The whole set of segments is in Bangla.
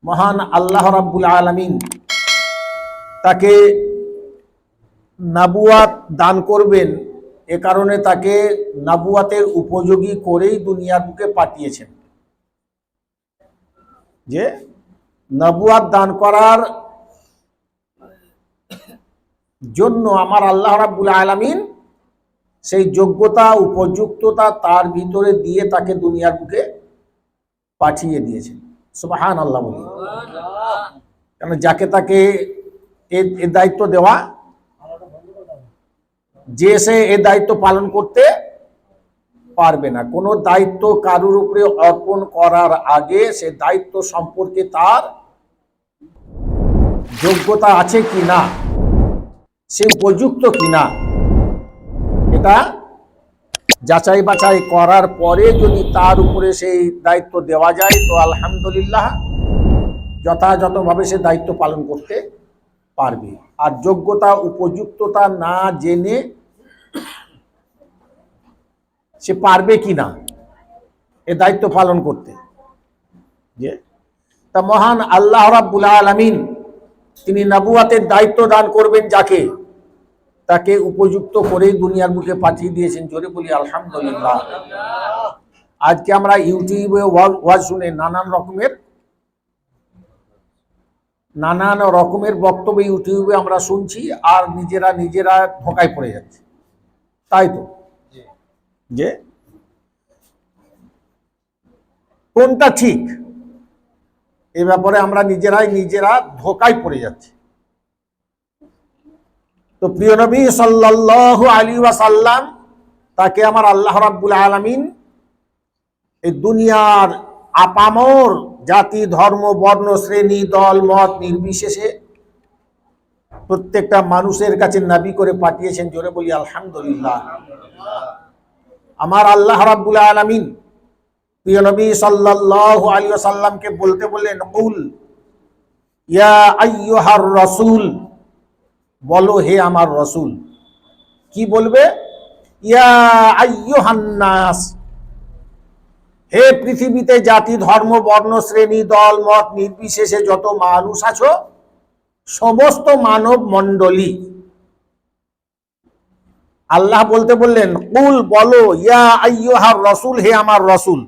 মহান আল্লাহ রাব্বুল আলামিন তাকে নবুয়াত দান করবেন, এ কারণে তাকে নবুয়াতের উপযোগী করেই দুনিয়ার বুকে পাঠিয়েছেন। যে নবুয়াত দান করার জন্য আমার আল্লাহ রাব্বুল আলামিন সেই যোগ্যতা উপযুক্ততা তার ভিতরে দিয়ে তাকে দুনিয়ার বুকে পাঠিয়ে দিয়েছেন। সুবহানাল্লাহ বলি। কারণ যাকে তাকে এ দায়িত্ব দেওয়া, যে সে এ দায়িত্ব পালন করতে পারবে না। কোনো দায়িত্ব কারোর উপরে অর্পণ করার আগে সে দায়িত্ব সম্পর্কে তার যোগ্যতা আছে কিনা, সে উপযুক্ত কিনা, এটা যাচাই বাছাই করার পরে যদি তার উপরে সেই দায়িত্ব দেওয়া যায় তো আলহামদুলিল্লাহ যথাযথভাবে সে দায়িত্ব পালন করতে পারবে। আর যোগ্যতা উপযুক্ততা না জেনে সে পারবে কিনা এ দায়িত্ব পালন করতে, যে তা মহান আল্লাহ রাব্বুল আলামিন তিনি নবুয়াতের দায়িত্ব দান করবেন যাকে, তাকে উপযুক্ত করেই দুনিয়ার বুকে পাঠিয়ে দিয়েছেন। জোরে বলি আলহামদুলিল্লাহ। আজকে আমরা ইউটিউবে ওয়াজ শুনে নানান রকমের বক্তব্য ইউটিউবে আমরা শুনছি আর নিজেরা ধোঁকায় পড়ে যাচ্ছে, তাই তো? যে কোনটা ঠিক এ ব্যাপারে আমরা নিজেরা ধোঁকায় পড়ে যাচ্ছি। তো প্রিয় নবী সাল্লাল্লাহু আলাইহি ওয়াসাল্লাম তাকে আমার আল্লাহ রাব্বুল আলামিন এই দুনিয়ার আপামর জাতি ধর্ম বর্ণ শ্রেণী দল মত নির্বিশেষে প্রত্যেকটা মানুষের কাছে নবী করে পাঠিয়েছেন। জোরে বলি আলহামদুলিল্লাহ। আমার আল্লাহ রাব্বুল আলামিন প্রিয় নবী সাল্লাল্লাহু আলাইহি ওয়াসাল্লামকে বলতে বললেন, কুল ইয়া আইয়ুহার রাসূল, বলো হে আমার রসুল। কি বলবে? ইয়া আইয়ুহান নাস, হে পৃথিবীতে জাতি ধর্ম বর্ণ শ্রেণী দল মত নির্বিশেষে যত মানুষ আছো, সমস্ত মানব মণ্ডলী। আল্লাহ বলতে বললেন কুল, বলো, ইয়া আইয়ুহার রাসূল, হে আমার রসুল।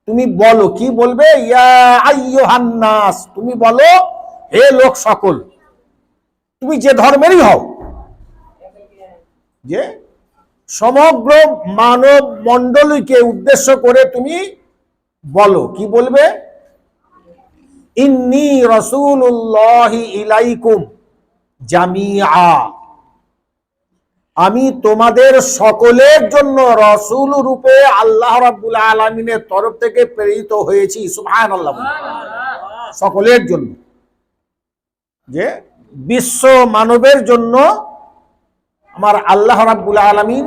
তুমি বলো, কি বলবে? ইয়া আইয়ুহান নাস, তুমি বলো হে লোক সকল, তুমি যে ধর্মেরই হও, যে সমগ্র মানব মণ্ডলীকে উদ্দেশ্য করে তুমি বলো। কি বলবে? ইন্নী রাসূলুল্লাহি ইলাইকুম জামিআ, আমি তোমাদের সকলের জন্য রাসূল রূপে আল্লাহ রাব্বুল আলামিনের তরফ থেকে প্রেরিত হয়েছি। সুবহানাল্লাহ। সকলের জন্য, যে বিশ্ব মানবের জন্য আমার আল্লাহ রাব্বুল আলামিন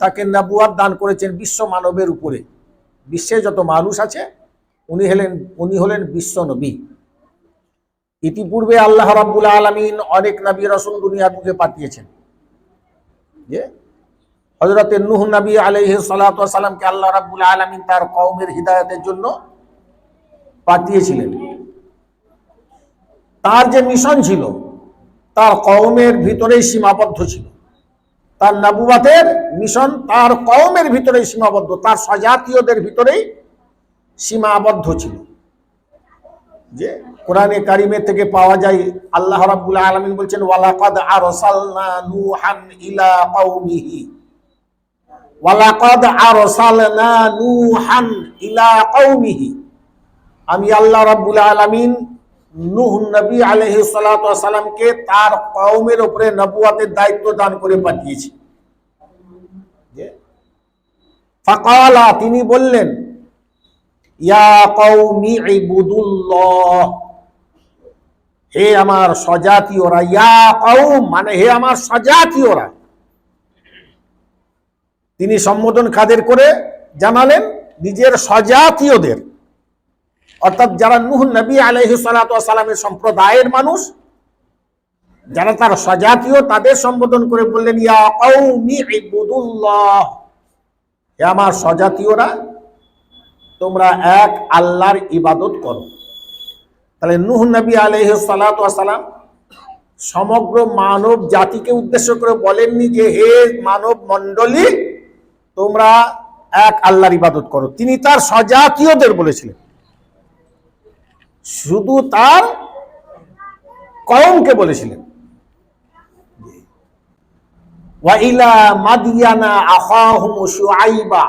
তাকে নবুয়াত দান করেছেন বিশ্ব মানবের উপরে। বিশ্বে যত মানুষ আছে উনি হলেন বিশ্ব নবী। ইতিপূর্বে আল্লাহ রাব্বুল আলামিন অনেক নবী রাসূল দুনিয়ার বুকে পাঠিয়েছেন। যে হযরত নূহ নবী আলাইহিস সালাতু ওয়াস সালামকে আল্লাহ রাব্বুল আলামিন তার কওমের হিদায়াতের জন্য পাঠিয়েছিলেন। তার যে মিশন ছিল তার কওমের ভিতরেই সীমাবদ্ধ ছিল। তার নবুয়াতের মিশন তার কওমের ভিতরেই সীমাবদ্ধ, তার স্বজাতীয়দের ভিতরেই সীমাবদ্ধ ছিল। যে কোরআনে কারিমে থেকে পাওয়া যায়, আল্লাহ রাব্বুল আলামিন বলছেন, ওয়ালাকাদ আরসালনা নূহান ইলা কওমিহি, ওয়ালাকাদ আরসালনা নূহান ইলা কওমিহি, আমি আল্লাহ রাব্বুল আলামিন নূহ নবী আলাইহিস সালাতু ওয়াস সালামকে তার কওমের উপরে নবুয়াতের দায়িত্ব দান করে পাঠিয়েছি। যে ফাকালা, তিনি বললেন, ইয়া কওমি ইবুদুল্লাহ, হে আমার স্বজাতীয়রা। ইয়া কওম মানে হে আমার স্বজাতীয়রা। তিনি সম্বোধন কাদের করে জানালেন? নিজের স্বজাতীয়দের, অর্থাৎ যারা নূহ নবী আলাইহিস সালাতু ওয়াস সালামের সম্প্রদায়ের মানুষ, যারা তার স্বজাতীয়, তাদের সম্বোধন করে বললেন, ইয়া কওমি ইবুদুল্লাহ, হে আমার স্বজাতীয়রা, তোমরা এক আল্লাহর ইবাদত করো। তাহলে নূহ নবী আলাইহিস সালাতু ওয়াস সালাম সমগ্র মানব জাতিকে উদ্দেশ্য করে বলেননি যে হে মানব মণ্ডলী তোমরা এক আল্লাহর ইবাদত করো, তিনি তার স্বজাতীয়দের বলেছিলেন, শুধু তার কওমকে বলেছিলেন। ওয়া ইলা মাদিয়ানা আখাহুম শুআইবা,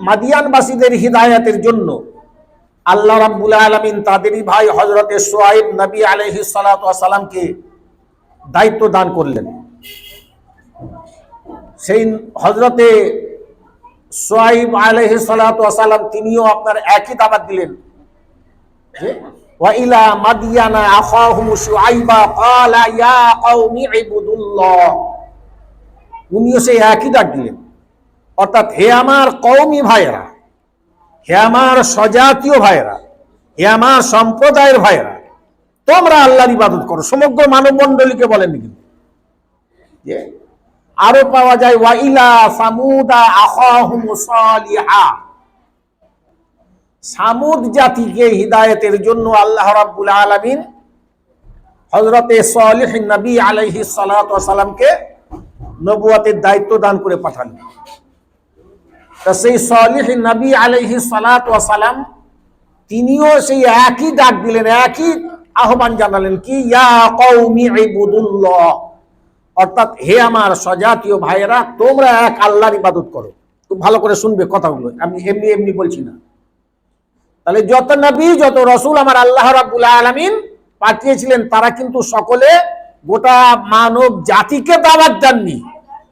মাদিয়ানবাসীদের হিদায়াতের জন্য আল্লাহ রাব্বুল আলামিন তাদেরই ভাই হযরতে শুআইব নবী আলাইহিস সালাতু ওয়াস সালামকে দায়িত্ব দান করলেন। সেই হযরতে শুআইব আলাইহিস সালাতু ওয়াস সালাম তিনিও আপনার একই দাওয়াত দিলেন যে ওয়া ইলা মাদিয়ানা আখাহুম শুআইবা ক্বালা ইয়া কওমি ইবুদুল্লাহ, উনিও সেই একই ডাক দিলেন, অর্থাৎ হে আমার কওমি ভাইয়েরা, হে আমার স্বজাতীয় ভাইয়েরা, হে আমার সম্প্রদায়ের ভাইয়েরা, তোমরা আল্লাহর ইবাদত করো। সমগ্র মানব মণ্ডলীকে বলেননি কিন্তু। যে আরো পাওয়া যায় ওয়া ইলা সামুদা আখাহুম সালিহা, সামুদ জাতিকে হিদায়াতের জন্য আল্লাহ রাব্বুল আলামিন হযরতে সালিহ নবী আলাইহিস সালাতু ওয়াস সালামকে নবুয়তের দায়িত্ব দান করে পাঠালেন। তা সেই সালিহ নবী আলাইহিস সালাতু ওয়াস সালাম তিনিও সেই একই ডাক দিলেন, একই আহ্বান জানালেন কি ইয়া কওমি ইবুদুল্লাহ, অর্থাৎ হে আমার স্বজাতীয় ভাইয়েরা তোমরা এক আল্লাহর ইবাদত করো। খুব ভালো করে শুনবে কথাগুলো, আমি এমনি এমনি বলছি না। তাহলে যত নবী যত রাসূল আমার আল্লাহ রাব্বুল আলামিন পাঠিয়েছিলেন তারা কিন্তু সকলে গোটা মানব জাতিকে দাওয়াত দেননি,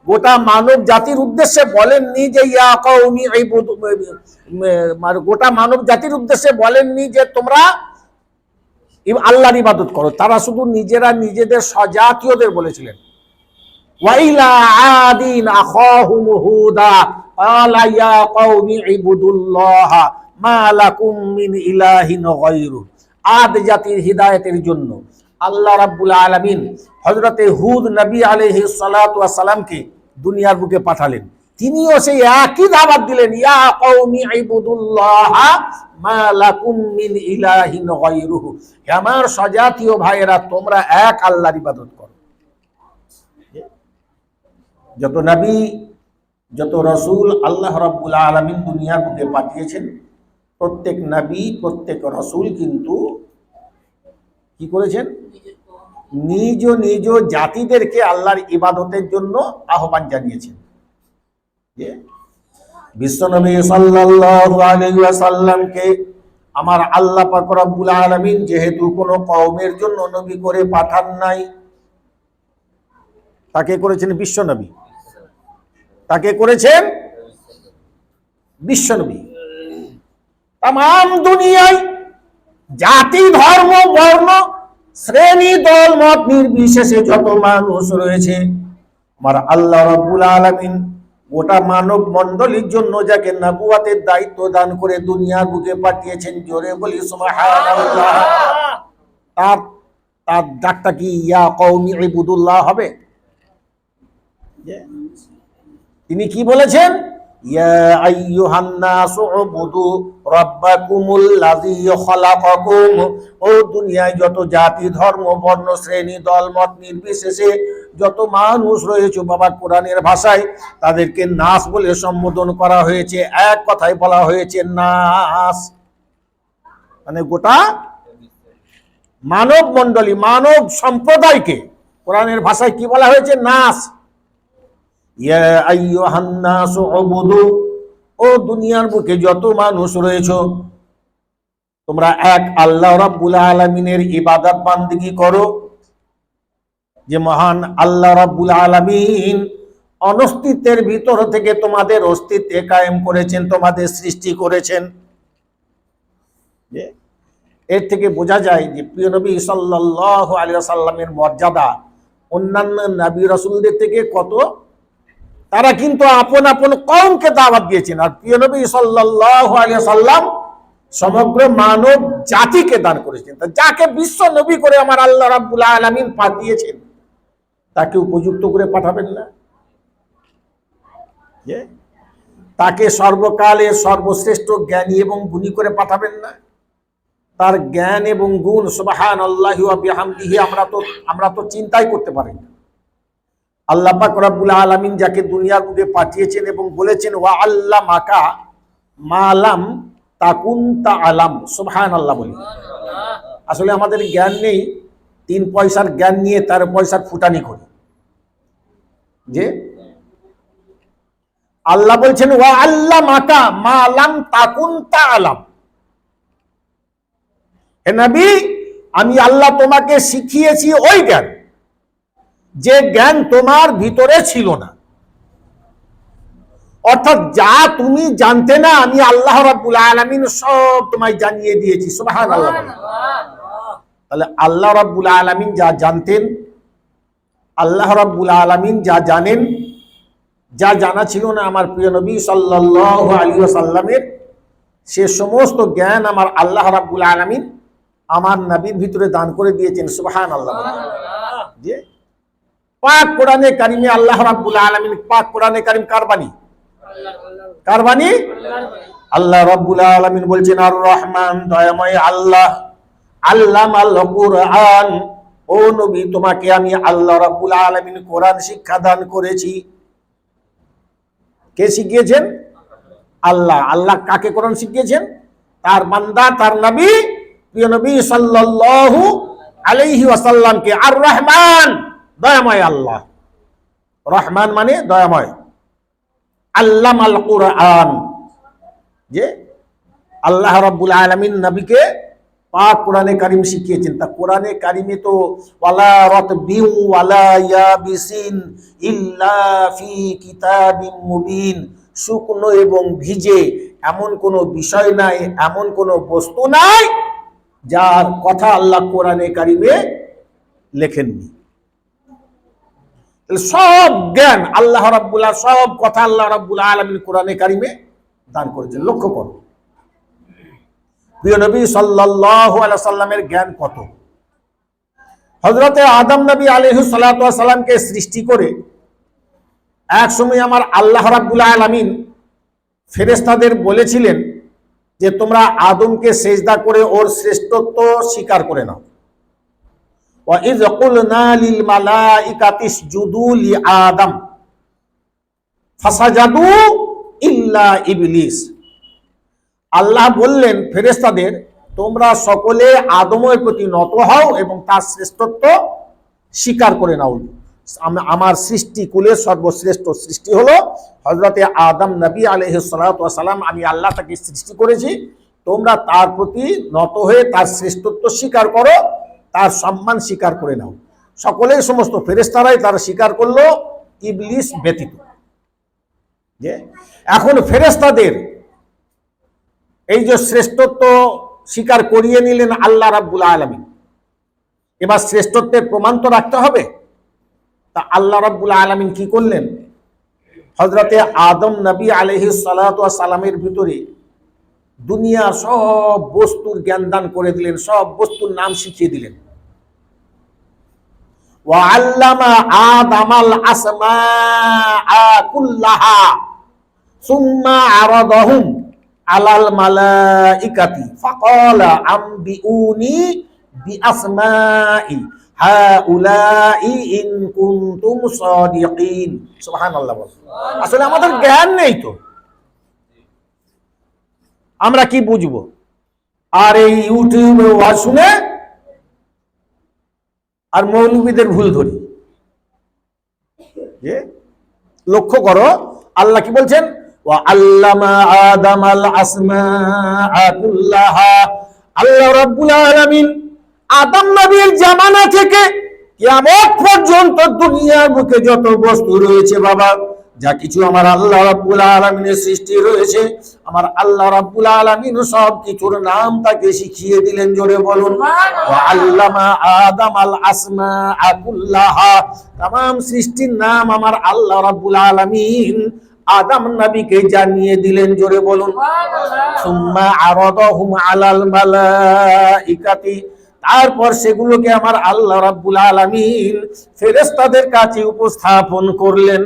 গোটা মানব জাতির উদ্দেশ্যে বলেননি যে ইয়া কওমি ইবুদু, গোটা মানব জাতির উদ্দেশ্যে বলেননি যে তোমরা আল্লাহর ইবাদত করো। তারা শুধু নিজেরা নিজেদের স্বজাতীয়দের বলেছিলেন। ওয়া ইলা আদিন আখাহুম হুদা ক্বালা ইয়া কওমি ইবুদুল্লাহ মা লাকুম মিন ইলাহিন গায়রু, আদ জাতির হিদায়াতের জন্য আল্লাহ রাব্বুল আলামিন হযরতে হুদ নবী আলাইহিস সালাতু ওয়াস সালামকে দুনিয়ার বুকে পাঠালেন। তিনিও সেই একই দাওয়াত দিলেন ইয়া কওমি ইবুদুল্লাহ মা লাকুম মিন ইলাহিন গায়রুহু, হে আমার স্বজাতীয় ভাইয়েরা তোমরা এক আল্লাহর ইবাদত করো। যত নবী যত রাসূল আল্লাহ রাব্বুল আলামিন দুনিয়ার বুকে পাঠিয়েছেন প্রত্যেক নবী প্রত্যেক রাসূল কিন্তু কি করেছেন, নিজ নিজ জাতিদেরকে আল্লাহর ইবাদতের জন্য আহ্বান জানিয়েছেন। যে বিশ্বনবী সাল্লাল্লাহু আলাইহি ওয়াসাল্লামকে আমার আল্লাহ পাক রব্বুল আলামিন যেহেতু কোনো কওমের জন্য নবী করে পাঠান নাই, তাকে করেছেন বিশ্বনবী, তাকে করেছেন বিশ্বনবী। তাম দুনিয়ায় জাতি ধর্ম বর্ণ শ্রেণী দল মত নির্বিশেষে যত মানুষ রয়েছে আমার আল্লাহ রাব্বুল আলামিন গোটা মানব মণ্ডলীর জন্য যাকে নবুয়তের দায়িত্ব দান করে দুনিয়ার বুকে পাঠিয়েছেন, জোরে বলি সুবহানাল্লাহ। তার ডাকটা কি ইয়া কওমি ইবুদুল্লাহ হবে? তিনি কি বলেছেন, ইয়া আইয়ুহান নাসু উবুদু রাব্বাকুমুল্লাযী খালাকাকুম, ও দুনিয়ায় যত জাতি ধর্ম বর্ণ শ্রেণী দল মত নির্বিশেষে যত মানুষ রয়েছে বাবা, কোরআনের ভাষায় তাদেরকে নাস বলে সম্বোধন করা হয়েছে। এক কথায় বলা হয়েছে নাস, মানে গোটা মানব মণ্ডলী মানব সম্প্রদায়কে কোরআনের ভাষায় কি বলা হয়েছে, নাস। ইয়া আইয়ুহান নাসু উবুদু, ও দুনিয়ার বুকে যত মানুষ রয়েছে তোমরা এক আল্লাহ রাব্বুল আলামিনের ইবাদত বান্দিগি করো। যে মহান আল্লাহ রাব্বুল আলামিন অনস্তিত্বের ভিতর থেকে তোমাদের অস্তিত্বে কায়েম করেছেন, তোমাদের সৃষ্টি করেছেন। এর থেকে বোঝা যায় যে প্রিয় নবী সাল্লাল্লাহু আলাইহি ওয়াসাল্লামের মর্যাদা অন্যান্য নবী রাসূলদের থেকে কত। তারা কিন্তু আপন আপন কওমকে দাওয়াত দিয়েছেন, আর প্রিয় নবী সাল্লাল্লাহু আলাইহি ওয়াসাল্লাম সমগ্র মানব জাতিকে দান করেছেন। যাকে বিশ্ব নবী করে আমার আল্লাহ রাব্বুল আলামিন পাঠিয়েছেন তাকে উপযুক্ত করে পাঠাবেন না? তাকে সর্বকালের সর্বশ্রেষ্ঠ জ্ঞানী এবং গুণী করে পাঠাবেন না? তার জ্ঞান এবং গুণ সুবহানাল্লাহি ওয়া বিহামদিহি আমরা তো চিন্তাই করতে পারি না। আল্লাহ পাক রব্বুল আলামিন যাকে দুনিয়ার বুকে পাঠিয়েছেন এবং বলেছেন ওয়া আল্লামাকা মা লাম তাকুন তাআলাম, সুবহানাল্লাহ বলি। আসলে আমাদের জ্ঞান নেই, 3 পয়সার জ্ঞান নিয়ে তার পয়সার ফুটানি করি। যে আল্লাহ বলছেন ওয়া আল্লামাকা মা লাম তাকুন তাআলাম, হে নবী আমি আল্লাহ তোমাকে শিখিয়েছি ওই জ্ঞান যে জ্ঞান তোমার ভিতরে ছিল না। অর্থাৎ যা তুমি জানতে না আমি আল্লাহ রাব্বুল আলামিন সব তোমায় জানিয়ে দিয়েছি, সুবহানাল্লাহ। তাহলে আল্লাহ রাব্বুল আলামিন যা জানতেন, আল্লাহ রাব্বুল আলামিন যা জানেন, যা জানা ছিল না আমার প্রিয় নবী সাল্লাল্লাহু আলাইহি ওয়াসাল্লামের, সে সমস্ত জ্ঞান আমার আল্লাহ রাব্বুল আলামিন আমার নবীর ভিতরে দান করে দিয়েছেন, সুবহানাল্লাহ। যে পাক কোরআনে কারিমে আল্লাহ রাব্বুল আলামিন, পাক কোরআনে কারিম কার বাণী? কার বাণী? আল্লাহ রাব্বুল আলামিন বলছেন আর রহমান, দয়াময় আল্লাহ, আল্লামাল কুরআন, ও নবী তোমাকে আমি আল্লাহ রাব্বুল আলামিন কোরআন শিক্ষা দান করেছি। কে শিখিয়েছেন? আল্লাহ। আল্লাহ কাকে কোরআন শিখিয়েছেন? তার বান্দা, তার নবী, প্রিয় নবী সাল্লাল্লাহু আলাইহি ওয়াসাল্লামকে। আর রহমান, দয়াময় আল্লাহ। রহমান মানে দয়াময়। আল্লামাল কুরআন, যে আল্লাহ রাব্বুল আলামিন নবীকে পাক কোরআনে কারিম শিখিয়েছেন। তা কোরআনে কারিমে তো ওয়ালা রাতবিউ ওয়ালা ইয়াবিসিন ইল্লা ফি কিতাবিম মুবিন, শুকনো এবং ভিজে এমন কোনো বিষয় নাই, এমন কোনো বস্তু নাই যার কথা আল্লাহ কোরআনে কারিমে লেখেননি। সব জ্ঞান আল্লাহ রাব্বুল আলামিন, সব কথা আল্লাহ রাব্বুল আলামিন কোরআনে কারিমে দান করেছেন। লক্ষ্য করো প্রিয় নবী সাল্লাল্লাহু আলাইহি সাল্লামের জ্ঞান কত। হযরতে আদম নবী আলাইহিস সালাতু ওয়াস সালামকে সৃষ্টি করে এক সময় আমার আল্লাহ রাব্বুল আলামিন ফেরেশতাদের বলেছিলেন যে তোমরা আদমকে সেজদা করে ওর শ্রেষ্ঠত্ব স্বীকার করে নাও। ওয়া ইয কুলনা লিল মালাইকাতি ইসজুদু লি আদম ফাসাজাদু ইল্লা ইবলিস। আল্লাহ বললেন ফেরেশতাদের তোমরা সকলে আদমের প্রতি নত হও এবং তার শ্রেষ্ঠত্ব স্বীকার করে নাও। আমার সৃষ্টি কুলের সর্বশ্রেষ্ঠ সৃষ্টি হলো হযরতে আদম নবী আলাইহিস সালাতু ওয়াস সালাম। আমি আল্লাহ তাকে সৃষ্টি করেছি, তোমরা তার প্রতি নত হয়ে তার শ্রেষ্ঠত্ব স্বীকার করো, তার সম্মান স্বীকার করে নাও। সকলেই, সমস্ত ফেরেশতারাই তার স্বীকার করলো, ইবলিস ব্যতীত। যে এখন ফেরেশতাদের এই যে শ্রেষ্ঠত্ব স্বীকার করিয়ে নিলেন আল্লাহ রাব্বুল আলামিন, এবার শ্রেষ্ঠত্বের প্রমাণ তো রাখতে হবে। তা আল্লাহ রাব্বুল আলামিন কি করলেন? হযরতে আদম নবী আলাইহিস সালাতু ওয়াস সালামের ভিতরে দুনিয়া সব বস্তুর জ্ঞান দান করে দিলেন, সব বস্তুর নাম শিখিয়ে দিলেন। ওয়া আল্লামা আদামাল আসমাআ কুল্লাহা সুম্মা আরাদাহুম আলাল মালাইকাতি ফাকালা আম্বিউনি বিআসমাই হাউলাই ইন কুনতুম সাদিকিন। সুবহানাল্লাহ। আসলে আমাদের জ্ঞান নেই তো আমরা কি বুঝবো? আর এই ইউটিউবে ওয়াজ শুনে আর মৌলবীদের ভুল ধরি। যে লক্ষ্য করো আল্লাহ কি বলছেন? ওয়া আল্লামা আদামাল আসমাআ কুল্লাহা। আল্লাহ রাব্বুল আলামিন আদম নবীর জামানা থেকে কিয়ামত পর্যন্ত দুনিয়ার বুকে যত বস্তু রয়েছে বাবা, যা কিছু আমার আল্লাহ রাব্বুল আলামিনের সৃষ্টি রয়েছে, আমার আল্লাহ রাব্বুল আলামিন সব কিছুর নাম তাকে শিখিয়ে দিলেন। জোরে বলুন ওয়া আল্লামা আদামাল আসমাআ কুল্লাহা। तमाम সৃষ্টির নাম আমার আল্লাহ রাব্বুল আলামিন আদম নবীকে জানিয়ে দিলেন। জোরে বলুন সুম্মা আরাদাহুম আলাল মালাইকাতি। তারপর সেগুলোকে আমার আল্লাহ রাব্বুল আলামিন ফেরেশতাদের কাছে উপস্থাপন করলেন।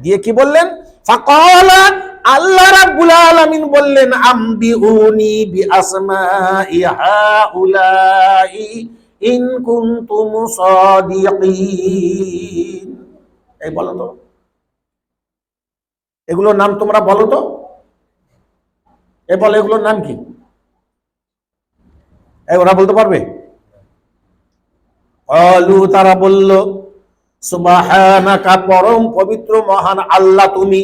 দিয়ে কি বললেন? ফাকালা, আল্লাহ রাব্বুল আলামিন বললেন, আম্বিউনি বিআসমাই হাউলাই ইন কুনতুম সাদিকিন। এই বলো তো, এগুলোর নাম তোমরা বলো তো, এ বলো এগুলোর নাম কি? ওরা বলতে পারবে? অলু, তারা বলল, সুবহানাকা, পরম পবিত্র মহান আল্লাহ তুমি,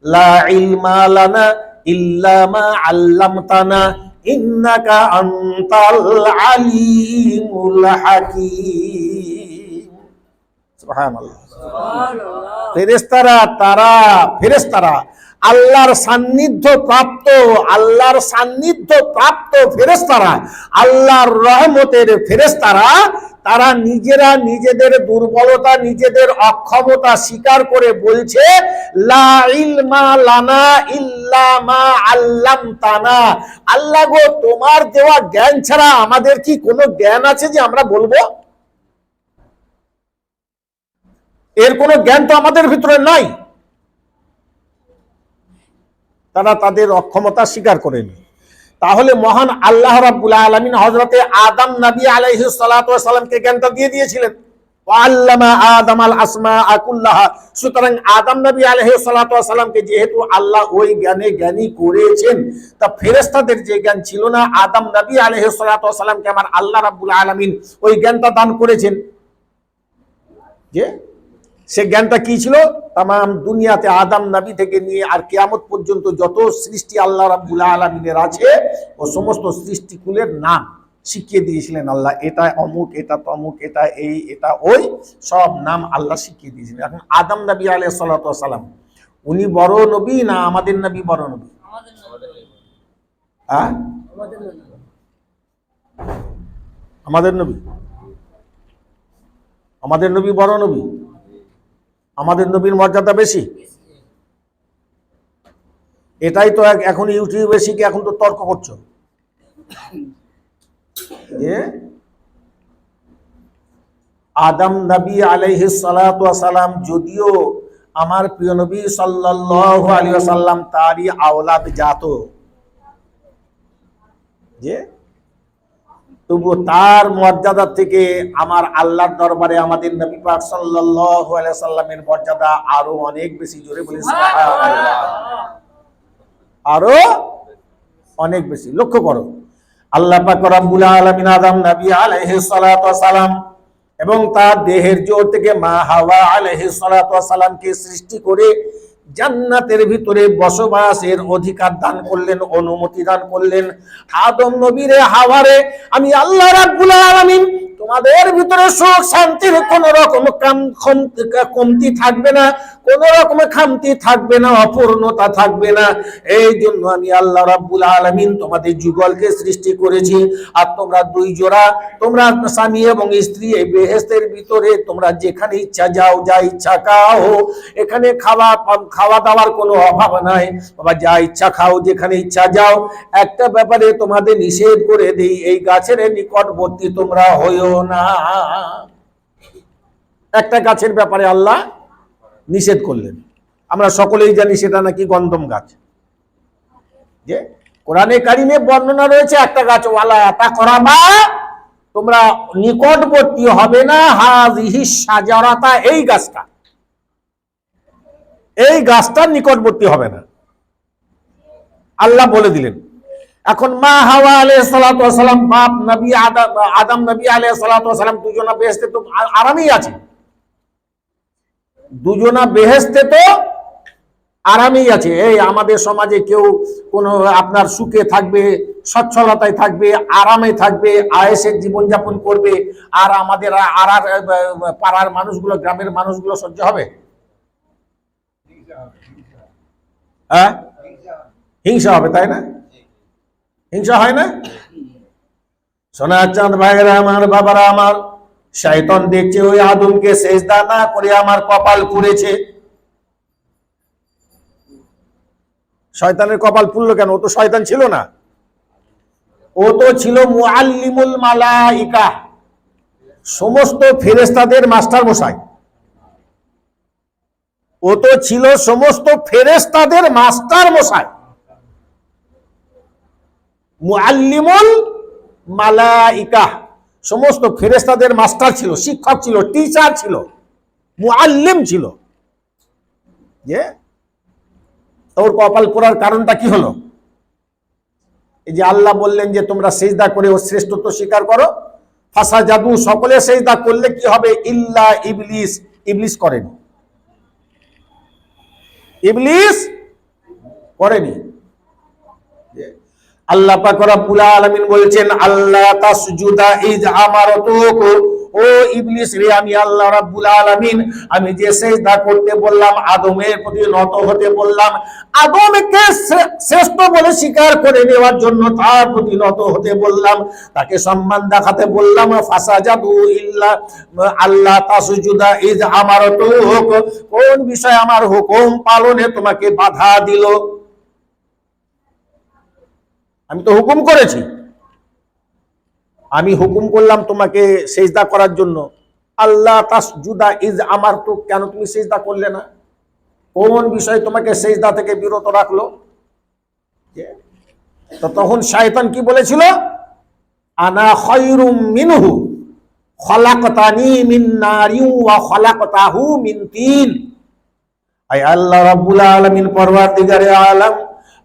লা ইলমা লানা ইল্লা মা আল্লামতানা ইন্নাকা আনতাল আলিমুল হাকীম। সুবহানাল্লাহ। ফেরেশতারা আল্লাহর সান্নিধ্য প্রাপ্ত ফেরেশতারা, আল্লাহর রহমতের ফেরেশতারা, তারা নিজেরা নিজেদের দুর্বলতা, নিজেদের অক্ষমতা স্বীকার করে বলছে, লা ইলমা লানা ইল্লা মা আল্লামতানা, আল্লাহ গো, তোমার দেওয়া জ্ঞান ছাড়া আমাদের কি কোনো জ্ঞান আছে যে আমরা বলবো? এর কোনো জ্ঞান তো আমাদের ভিতরে নাই। তারা তাদের অক্ষমতা স্বীকার করেনি। তাহলে মহান আল্লাহ রাব্বুল আলামিন হযরতে আদম নবী আলাইহিস সালাতু ওয়াস সালামকে জ্ঞানটা দিয়ে দিয়েছিলেন। ওয়াল্লামা আদামাল আসমাআ কুল্লাহা, সুতরাং আদম নবী আলাইহিস সালাতু ওয়াস সালামকে যেহেতু আল্লাহ ওই জ্ঞানে জ্ঞানী করেছেন, তা ফেরেশতাদের যে জ্ঞান ছিল না, আদম নবী আলাইহিস সালাতু ওয়াস সালামকে আমার আল্লাহ রাব্বুল আলামিন ওই জ্ঞানটা দান করেছেন। যে সে জ্ঞানটা কি ছিল? তামাম দুনিয়াতে আদম নবী থেকে নিয়ে আর কিয়ামত পর্যন্ত যত সৃষ্টি আল্লাহ রাব্বুল আলামিনের আছে, ও সমস্ত সৃষ্টিকুলের নাম শিখিয়ে দিয়েছিলেন আল্লাহ। এটা অমুক, এটা তমুক, এটা এই, এটা ওই, সব নাম আল্লাহ শিখিয়ে দিয়েছিলেন। এখন আদম নবী আলাইহিস সালাতু ওয়াস সালাম, উনি বড় নবী না আমাদের নবী বড় নবী? আমাদের নবী। আমাদের নবী বড় নবী? আমাদের নবীর মর্যাদা বেশি? এটাই তো এখন ইউটিউবে শিখে এখন তো তর্ক করছো যে আদম নবী আলাইহিস সালাতু ওয়াস সালাম যদিও আমার প্রিয় নবী সাল্লাল্লাহু আলাইহি ওয়াসাল্লাম তারই আওলাদ জাত, যে তবু তার মর্যাদা থেকে আমার আল্লাহর দরবারে আমাদের নবী পাক সাল্লাল্লাহু আলাইহি ওয়াসাল্লামের মর্যাদা আরো অনেক বেশি। জোরে বলি সুবহানাল্লাহ। আরো অনেক বেশি। লক্ষ্য করো, আল্লাহ পাক রব্বুল আলামিন আদম নবী আলাইহিস সালাতু ওয়াস সালাম এবং তার দেহের জোর থেকে মা হাওয়া আলাইহিস সালাতু ওয়াস সালামকে সৃষ্টি করে জান্নাতের ভিতরে বসবাসের অধিকার দান করলেন, অনুমতি দান করলেন। আদম নবীরে, হাওয়ারে, আমি আল্লাহ রাব্বুল আলামিন তোমাদের ভিতরে সুখ শান্তির কোন রকম কমতি থাকবে না, কোন রকম খামতি থাকবে না, অপূর্ণতা থাকবে না। এই জন্য আমি আল্লাহ রাব্বুল আলামিন তোমাদের যুগলকে সৃষ্টি করেছি। আর তোমরা দুই জোড়া, তোমরা স্বামী এবং স্ত্রী, এই বেহেশতের ভিতরে তোমরা যেখানে ইচ্ছা যাও, যা ইচ্ছা খাও। এখানে খাওয়া দাওয়ার কোনো অভাব নাই বাবা, যা ইচ্ছা খাও, যেখানে ইচ্ছা যাও। একটা ব্যাপারে তোমাদের নিষেধ করে দেই, এই গাছের নিকটবর্তী তোমরা হইও না। একটা গাছের ব্যাপারে আল্লাহ নিষেধ করলেন, আমরা সকলেই জানি সেটা নাকি গন্ধম গাছ। যে কোরআনে কারিমে বর্ণনা রয়েছে একটা গাছ, ওয়ালা তাকরাবা, তোমরা নিকটবর্তী হবে না, হাযিহি শাজারাতা, এই গাছটা, এই গাছটার নিকটবর্তী হবে না, আল্লাহ বলে দিলেন। এখন মা হাওয়া আলাইহিস সালাতু ওয়াস সালাম, বাপ নবী আদম নবী আলাইহিস সালাতু ওয়াস সালাম, দুজনা বেহেশতে তো আরামেই আছে, দুজনা বেহেশতে তো আরামেই আছে। এই আমাদের সমাজে কেউ কোনো আপনার সুখে থাকবে, সচ্ছলতায় থাকবে, আরামে থাকবে, আয়েশের জীবনযাপন করবে, আর আমাদের আর পাড়ার মানুষগুলো, গ্রামের মানুষগুলো সহ্য হবে? হ্যাঁ, হিংসা হবে, তাই না? হিংসা হয় না? সোনার চাঁদ ভাইরা আমার, বাবারা আমার, শয়তান দেখছে ওই আদমকে সেজদা না করে আমার কপাল পুড়েছে। শয়তানের কপাল পুড়লো কেন? ও তো শয়তান ছিল না, ও তো ছিল মুআল্লিমুল মালাইকা, সমস্ত ফেরেশতাদের মাস্টার মশাই। ও তো ছিল সমস্ত ফেরেশতাদের মাস্টার মশাই, মুআল্লিমুল মালাইকা, সমস্ত ফেরেশতাদের মাস্টার ছিল, শিক্ষক ছিল, টিচার ছিল, মুআল্লিম ছিল। যে ওর কপাল পোড়ার কারণটা কি হলো? এই যে আল্লাহ বললেন যে তোমরা সিজদা করে ওর শ্রেষ্ঠত্ব স্বীকার করো, ফাসাজাদু, সকলে সিজদা করলে কি হবে? ইল্লা ইবলিস, ইবলিস করেনি, ইবলিস করেনি। আল্লাহ পাক রব্বুল আলামিন বলছেন আল্লাহ তাসজুদা ইজ আমারতুক, ও ইবলিস রে, আমি আল্লাহ রাব্বুল আলামিন আমি যে সিজদা করতে বললাম, আদমের প্রতি নত হতে বললাম, আদমকে শ্রেষ্ঠ বলে স্বীকার করে নেওয়ার জন্য তার প্রতি নত হতে বললাম, তাকে সম্মান দেখাতে বললাম, ফাসাজাদু ইল্লা আল্লাহ তাসজুদা ইজ আমারতুক, কোন বিষয় আমার হুকুম পালনে তোমাকে বাধা দিল? আমি তো হুকুম করেছি, আমি হুকুম করলাম তোমাকে সিজদা করার জন্য, আল্লাহ তাসজুদা ইজ আমারতুক, কেন তুমি সিজদা করলে না? কোন বিষয় তোমাকে সিজদা থেকে বিরত রাখলো? তো তখন শয়তান কি বলেছিল? আনা খায়রুম মিনহু খলাকতানি মিন নারিন ওয়া খলাকতাহু মিন তিন। আয় আল্লাহ রাব্বুল আলামিন, পরওয়ারদিগারে আলাম,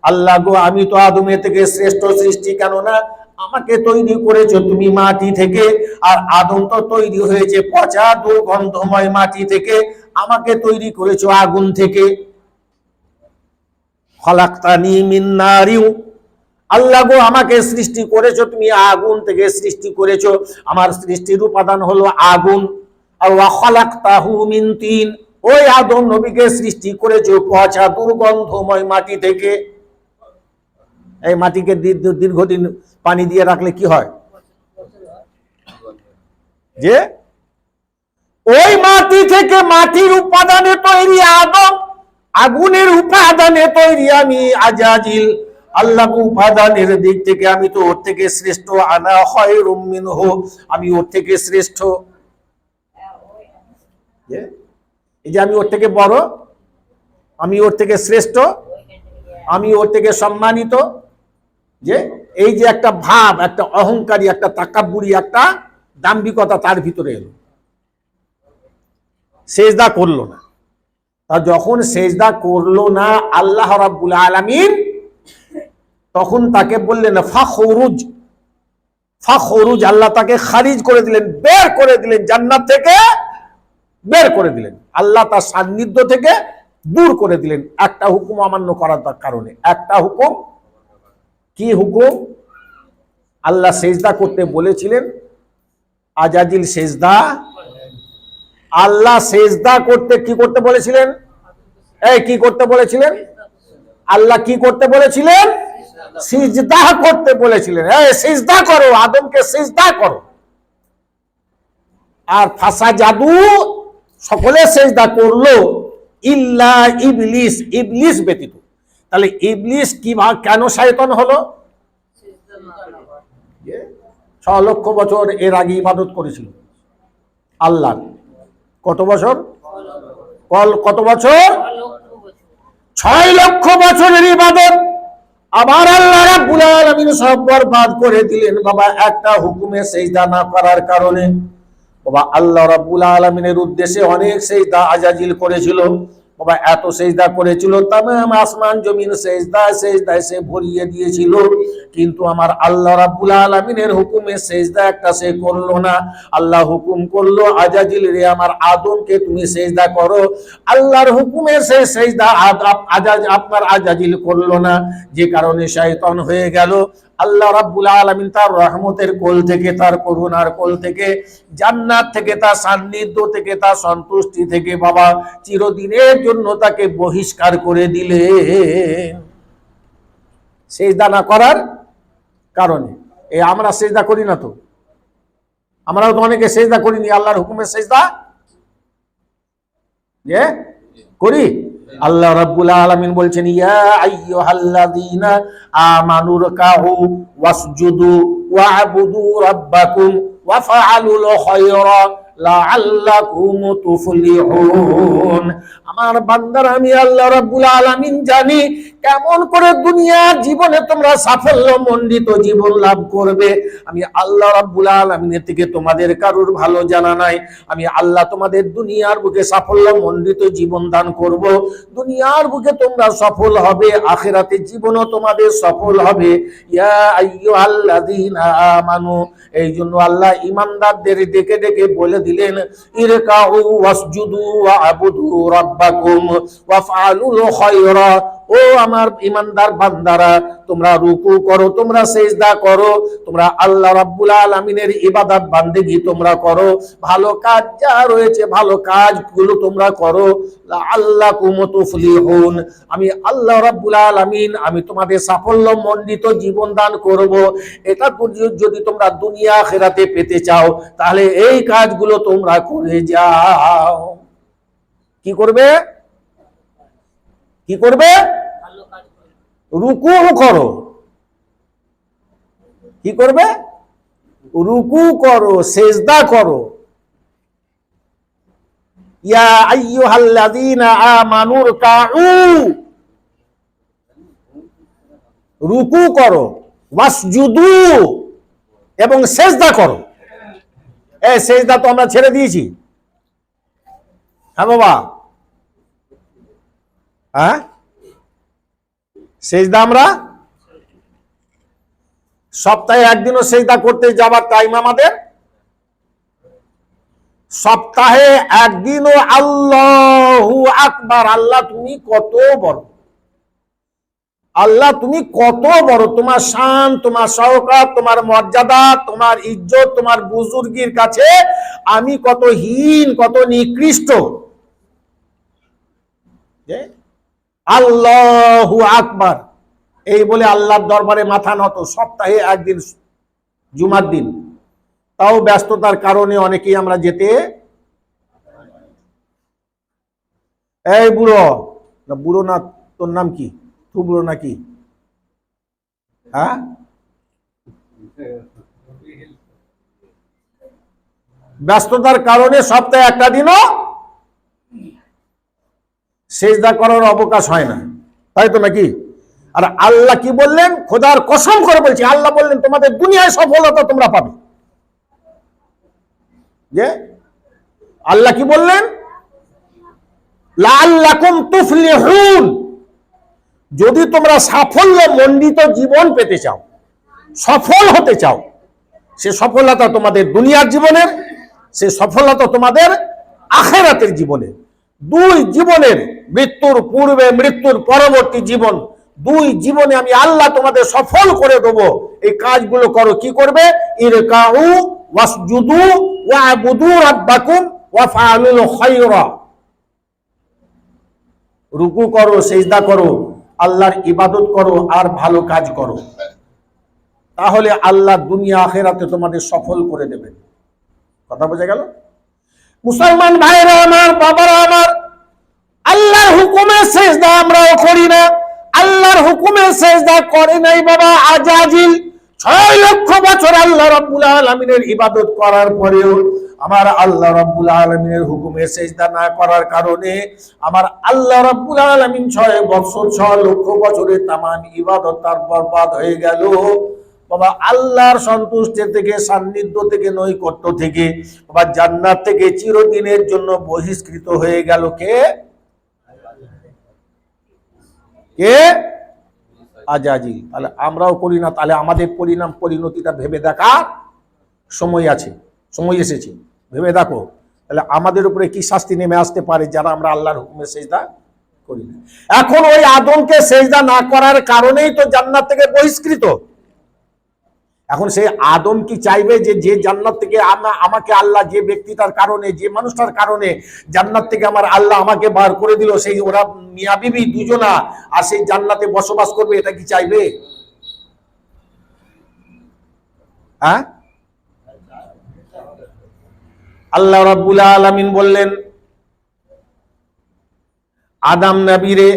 আল্লাহ গো, আমি তো আদমের থেকে শ্রেষ্ঠ সৃষ্টি, কেননা আমাকে তৈরি করেছো তুমি মাটি থেকে, আর আদম তো তৈরি হয়েছে পচা দুর্গন্ধময় মাটি থেকে, আমাকে তৈরি করেছো আগুন থেকে। খলাকতানি মিন নারিন, আল্লাহ গো, আমাকে সৃষ্টি করেছো তুমি আগুন থেকে সৃষ্টি করেছো, আমার সৃষ্টির উপাদান হলো আগুন। আর ওয়া খলাকতাহু মিন তিন, ওই আদম নবীকে সৃষ্টি করেছো পচা দুর্গন্ধময় মাটি থেকে। এই মাটিকে দীর্ঘদিন পানি দিয়ে রাখলে কি হয়? যে ওই মাটি থেকে, মাটির উপাদানে তৈরি আদম, আগুনের উপাদানে তৈরি আমি আজাজিল। আল্লাহ উপাদানের দিক থেকে আমি তো ওর থেকে শ্রেষ্ঠ, আনা খায়রুম মিনহু, আমি ওর থেকে শ্রেষ্ঠ। এই যে আমি ওর থেকে বড়, আমি ওর থেকে শ্রেষ্ঠ, আমি ওর থেকে সম্মানিত, যে এই যে একটা ভাব, একটা অহংকারী, একটা তাকাব্বুরি, একটা দাম্ভিকতা তার ভিতরে এলো, সেজদা করলো না। আর যখন সেজদা করলো না আল্লাহ রাব্বুল আলামিন তখন তাকে বললেন ফাখরুজ, ফাখরুজ, আল্লাহ তাকে খারিজ করে দিলেন, বের করে দিলেন, জান্নাত থেকে বের করে দিলেন, আল্লাহ তার সান্নিধ্য থেকে দূর করে দিলেন একটা হুকুম অমান্য করার কারণে। একটা হুকুম, কি হুকুম? আল্লাহ সেজদা করতে বলেছিলেন, আজাজিল সেজদা, আল্লাহ সেজদা করতে কি করতে বলেছিলেন? এই কি করতে বলেছিলেন? আল্লাহ কি করতে বলেছিলেন? সিজদা করতে বলেছিলেন। এই সিজদা করো, আদমকে সিজদা করো। আর ফাসাজাদু, সকলে সিজদা করলো, ইল্লা ইবলিস, ইবলিস ব্যতীত। তাহলে ইবলিস কিভাবে, কেন শয়তান হলো? 6 লক্ষ বছর এর আগে ইবাদত করেছিল আল্লাহ। কত বছর? কত বছর? 6 লক্ষ বছরের ইবাদত। আবার আল্লাহ রাব্বুল আলামিন সব বরবাদ করে দিলেন বাবা একটা হুকুমে সিজদা না করার কারণে। বাবা আল্লাহ রাব্বুল আলামিনের উদ্দেশ্যে অনেক সিজদা আজাজিল করেছিল বাবা, এত সিজদা করেছিল, তামাম আসমান জমিন সিজদায় সিজদায় সে ভরিয়ে দিয়েছিল, কিন্তু আমার আল্লাহ রাব্বুল আলামিনের হুকুমে সিজদা একটা সে করলো না। আল্লাহ হুকুম করলো, আজাজিল রে, আমার আদমকে তুমি সিজদা করো। আল্লাহর হুকুমে সে সিজদা আপনার আজাজিল করলো না, যে কারণে শয়তান হয়ে গেল। আল্লাহ রাব্বুল আলামিন তার রহমতের কোল থেকে, তার করুণার কোল থেকে, জান্নাত থেকে, তার সান্নিধ্য থেকে, তার সন্তুষ্টি থেকে বাবা চিরদিনের জন্য তাকে বহিষ্কার করে দিলেন সিজদা না করার কারণে। এই আমরা সিজদা করি না তো, আমরাও তো অনেকে সিজদা করিনি, আল্লাহর হুকুমে সিজদা করি। আল্লাহ রাব্বুল আলামিন বলছেন, ইয়া আইয়ুহাল্লাযীনা আমানু রকাউ ওয়াসজুদু ওয়া'বুদু রাব্বাকুম ওয়াফআলুল খায়রা লাআল্লাকুম তুফলিহুন। আমার বান্দারা, আমি আল্লাহ রাব্বুল আলামিন জানি কেমন করে দুনিয়ার জীবনে তোমরা সাফল্য মণ্ডিত জীবন লাভ করবে। আমি আল্লাহ রাব্বুল আলামিনের থেকে তোমাদের কারোর ভালো জানা নাই। আমি আল্লাহ তোমাদের দুনিয়ার বুকে সাফল্য মণ্ডিত জীবন দান করব। দুনিয়ার বুকে তোমরা সফল হবে, আখিরাতের জীবনও তোমাদের সফল হবে। ইয়া আইয়ুহাল্লাযীনা আমানু, এই জন্য আল্লাহ ঈমানদারদের ডেকে ডেকে বলে দিলেন, ইরকাউ ওয়াসজুদু ওয়া'বুদু রাব্বাকুম ওয়াফআলুল খায়রা। ও আমার ঈমানদার বান্দারা, তোমরা রুকু করো, তোমরা সিজদা করো, তোমরা আল্লাহ রাব্বুল আলামিনের ইবাদত বান্দেগি তোমরা করো, ভালো কাজ যা রয়েছে ভালো কাজগুলো তোমরা করো, লাআল্লাকুম তুফলিহুন। আমি আল্লাহ রাব্বুল আলামিন আমি তোমাদের সাফল্য মণ্ডিত জীবন দান করব। এটা যদি তোমরা দুনিয়া আখিরাতে পেতে চাও, তাহলে এই কাজগুলো তোমরা করে যাও। কি করবে? কি করবে? রুকু করো। কি করবে? রুকু করো, সিজদা করো। ইয়া আইয়ুহাল্লাযীনা আমানু রকাউ, রুকু করো, ওয়াসজুদু, এবং সিজদা করো। এই সিজদা তো আমরা ছেড়ে দিয়েছি। হ্যাঁ বাবা, হ্যাঁ সিজদা আমরা সপ্তাহে একদিনও সিজদা করতে যাবার টাইম আমাদের? সপ্তাহে একদিনও আল্লাহু আকবার, আল্লাহ তুমি কত বড়, আল্লাহ তুমি কত বড়, তোমার শান, তোমার শওকত, তোমার মর্যাদা, তোমার ইজ্জত, তোমার বুজুর্গির কাছে আমি কত হীন, কত নিকৃষ্ট। আল্লাহু আকবার এই বলে আল্লাহর দরবারে মাথা নত, সপ্তাহে একদিন জুমার দিন, তাও ব্যস্ততার কারণে অনেকেই আমরা যেতে। এই বুড়ো না, বুড়ো না, তোর নাম কি? তুই বুড়ো নাকি? হ্যাঁ, ব্যস্ততার কারণে সপ্তাহে একটা দিনও সিজদা করার অবকাশ হয় না, তাই তো নাকি? আর আল্লাহ কি বললেন? খোদার কসম করে বলছি, আল্লাহ বললেন তোমাদের দুনিয়ায় সফলতা তোমরা পাবে। যে আল্লাহ কি বললেন? লাআল্লাকুম তুফলিহুন, যদি তোমরা সাফল্য মণ্ডিত জীবন পেতে চাও, সফল হতে চাও, সে সফলতা তোমাদের দুনিয়ার জীবনের, সে সফলতা তোমাদের আখিরাতের জীবনে, দুই জীবনের, মৃত্যুর পূর্বে মৃত্যুর পরবর্তী জীবন, দুই জীবনে আমি আল্লাহ তোমাদের সফল করে দেব। এই কাজগুলো করো। কি করবে? ইরকাউ ওয়াসজুদু ওয়া'বুদু রাব্বাকুম ওয়াফআলুল খায়রা, রুকু করো, সিজদা করো, আল্লাহর ইবাদত করো, আর ভালো কাজ করো, তাহলে আল্লাহ দুনিয়া আখিরাতে তোমাদের সফল করে দেবেন। কথা বোঝা গেল? মুসলমান ভাইরা আমার, বাবারা আমার, আল্লাহর হুকুমে সিজদা আমরাও করি না। আল্লাহর হুকুমে সিজদা করে নাই বাবা আজাজিল। 6 লক্ষ বছর আল্লাহ রাব্বুল আলামিনের ইবাদত করার পরেও আমার আল্লাহ রাব্বুল আলামিনের হুকুমে সিজদা না করার কারণে আমার আল্লাহ রাব্বুল আলামিন 6 বছর 6 লক্ষ বছরের তামাম ইবাদত তার বরবাদ হয়ে গেল। বাবা আল্লাহর সন্তুষ্টি থেকে, সান্নিধ্য থেকে, নৈকট্য থেকে, বাবা জান্নাত থেকে চিরদিনের জন্য বহিষ্কৃত হয়ে গেল। কে? কে? আজাজিল। তাহলে আমরাও করি না, তাহলে আমাদের পরিণাম পরিণতিটা ভেবে দেখার সময় আছে, সময় এসেছে, ভেবে দেখো তাহলে আমাদের উপরে কি শাস্তি নেমে আসতে পারে যারা আমরা আল্লাহর হুকুমে সিজদা করি না। এখন ওই আদমকে সিজদা না করার কারণেই তো জান্নাত থেকে বহিষ্কৃত। এখন সেই আদম কি চাইবে যে যে জান্নাত থেকে আমাকে আল্লাহ, যে ব্যক্তিটার কারণে, যে মানুষটার কারণে জান্নাত থেকে আমার আল্লাহ আমাকে বার করে দিল, সেই ওরা মিয়া বিবি দুজনা আর সেই জান্নাতে বসবাস করবে, এটা কি চাইবে? হ্যাঁ, আল্লাহ রাব্বুল আলামিন বললেন আদম নবীরে,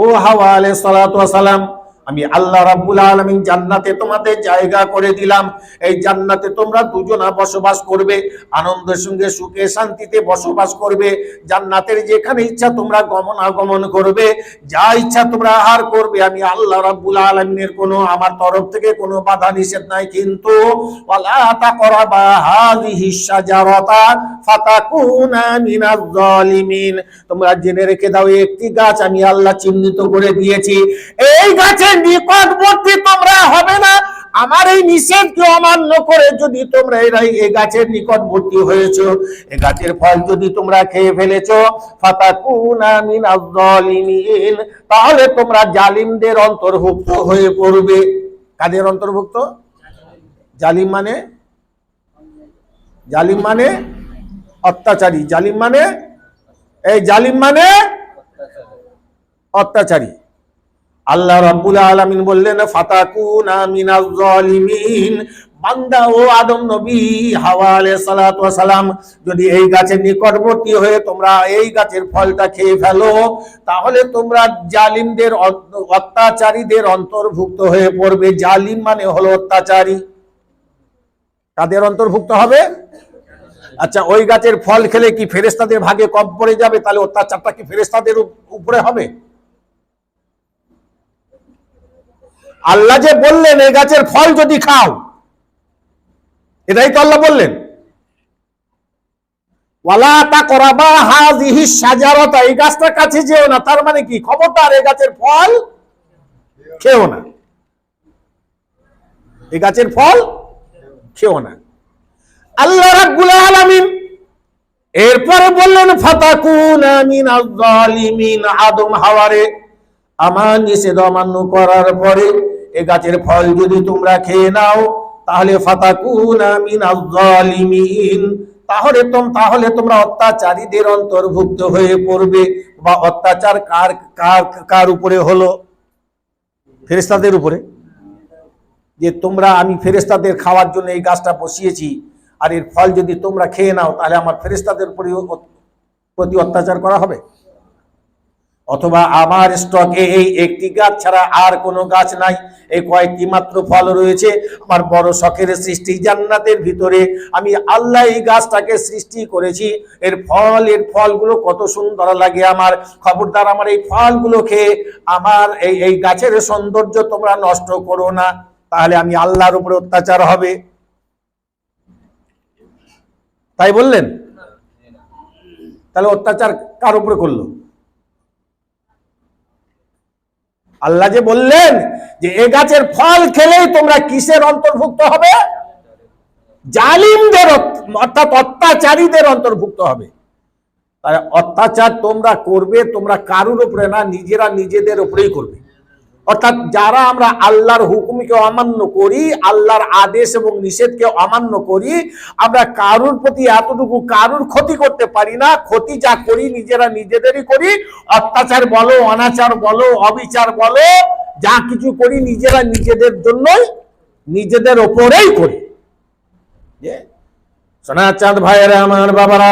ও হাওয়া আলাইহিস সালাতু ওয়াস সালাম, আমি আল্লাহ রাব্বুল আলামিন জান্নাতে তোমাদের জায়গা করে দিলাম। এই জান্নাতে তোমরা দুজনা বসবাস করবে, আনন্দের সঙ্গে সুখে শান্তিতে বসবাস করবে। জান্নাতের যেখানে ইচ্ছা তোমরা গমনাগমন করবে, যা ইচ্ছা তোমরা আহার করবে। আমি আল্লাহ রাব্বুল আলামিনের কোনো আমার তরফ থেকে কোনো বাধা নিষেধ নাই। কিন্তু ওয়ালা তাকরাবা হাযিহিশ শাজারাতা ফাতাকুনা মিনাজ জালিমিন, তোমরা জেনে রেখে দাও একটি গাছ আমি আল্লাহ চিহ্নিত করে দিয়েছি, এই গাছের নিকটবর্তী তোমরা হবে না। আমার এই নিষেধকে অমান্য করে যদি তোমরা এই গাছের নিকটবর্তী হয়েছো, এই গাছের ফল যদি তোমরা খেয়ে ফেলেছো, ফাতাকুনা মিনাজ জালিমিন, তাহলে তোমরা জালিমদের অন্তর্ভুক্ত হয়ে পড়বে। কাদের অন্তর্ভুক্ত? জালিম মানে? জালিম মানে অত্যাচারী। জালিম মানে এই জালিম মানে অত্যাচারী। আল্লাহ রাব্বুল আলামিন বললেন ফাতাকুনা মিনাজ জালিমিন, বান্দা ও আদম নবী হাওয়া আলাইহিস সালাতু ওয়াস সালাম যদি এই গাছের নিকটবর্তী হয়ে তোমরা এই গাছের ফলটা খেয়ে ফেলো, তাহলে তোমরা জালিমদের অত্যাচারীদের অন্তর্ভুক্ত হয়ে পড়বে। জালিম মানে হলো অত্যাচারী। কাদের অন্তর্ভুক্ত হবে? আচ্ছা, ওই গাছের ফল খেলে কি ফেরেশতাদের ভাগে কম পড়ে যাবে? তাহলে অত্যাচারটা কি ফেরেশতাদের উপরে হবে? আল্লাহ যে বললেন এই গাছের ফল যদি খাও, এটাই তো আল্লাহ বললেন। ওয়ালা তাকরাবা হাযিহিশ শাজারাতা, এই গাছটার কাছে যেও না। তার মানে কি? খবরদার এই গাছের ফল খেও না, এই গাছের ফল খেও না। আল্লাহ রাব্বুল আলামিন এরপরে বললেন ফাতাকুনা মিনাজ জালিমিন, আদম হাওয়ারে আমার নিষেধ অমান্য করার পরে এই গাছের ফল যদি তোমরা খেয়ে নাও, তাহলে ফাতাকুনা মিনাজ জালিমিন, তাহলে তোমরা অত্যাচারীদের অন্তর্ভুক্ত হয়ে পড়বে। বা অত্যাচার কার কার কার উপরে হলো? ফেরেশতাদের উপরে। যে তোমরা, আমি ফেরেশতাদের খাওয়ার জন্য এই গাছটা বসিয়েছি, আর এর ফল যদি তোমরা খেয়ে নাও, তাহলে আমার ফেরেশতাদের প্রতি অত্যাচার করা হবে। অথবা আমার স্টকে এই একটি গাছ ছাড়া আর কোনো গাছ নাই, এই কয়েকটি মাত্র ফল রয়েছে। আমার বড় শখের সৃষ্টি জান্নাতের ভিতরে আমি আল্লাহ এই গাছটাকে সৃষ্টি করেছি, এর ফলগুলো কত সুন্দর লাগে আমার। খবরদার আমার এই ফলগুলো খেয়ে আমার এই গাছের সৌন্দর্য তোমরা নষ্ট করো না, তাহলে আমি আল্লাহর উপরে অত্যাচার হবে। তাই বললেন? তাহলে অত্যাচার কার উপরে করলো? আল্লাহ যে বললেন যে এ গাছের ফল খেলেই তোমরা কিসের অন্তর্ভুক্ত হবে? জালিমদের, অর্থাৎ অত্যাচারীদের অন্তর্ভুক্ত হবে। তাই অত্যাচার তোমরা করবে, তোমরা কারুর উপরে না, নিজেরা নিজেদের উপরেই করবে। অর্থাৎ যারা আমরা আল্লাহর হুকুমকে অমান্য করি, আল্লাহর আদেশ এবং নিষেধকে অমান্য করি, আমরা কারুর প্রতি এতটুকু কারুর ক্ষতি করতে পারি না। ক্ষতি যা করি নিজেরা নিজেদেরই করি। অত্যাচার বলো, অনাচার বলো, অবিচার বলো, যা কিছু করি নিজেরা নিজেদের জন্যই, নিজেদের ওপরেই করি। সোনা চাঁদ ভাইয়েরা আমার, বাবারা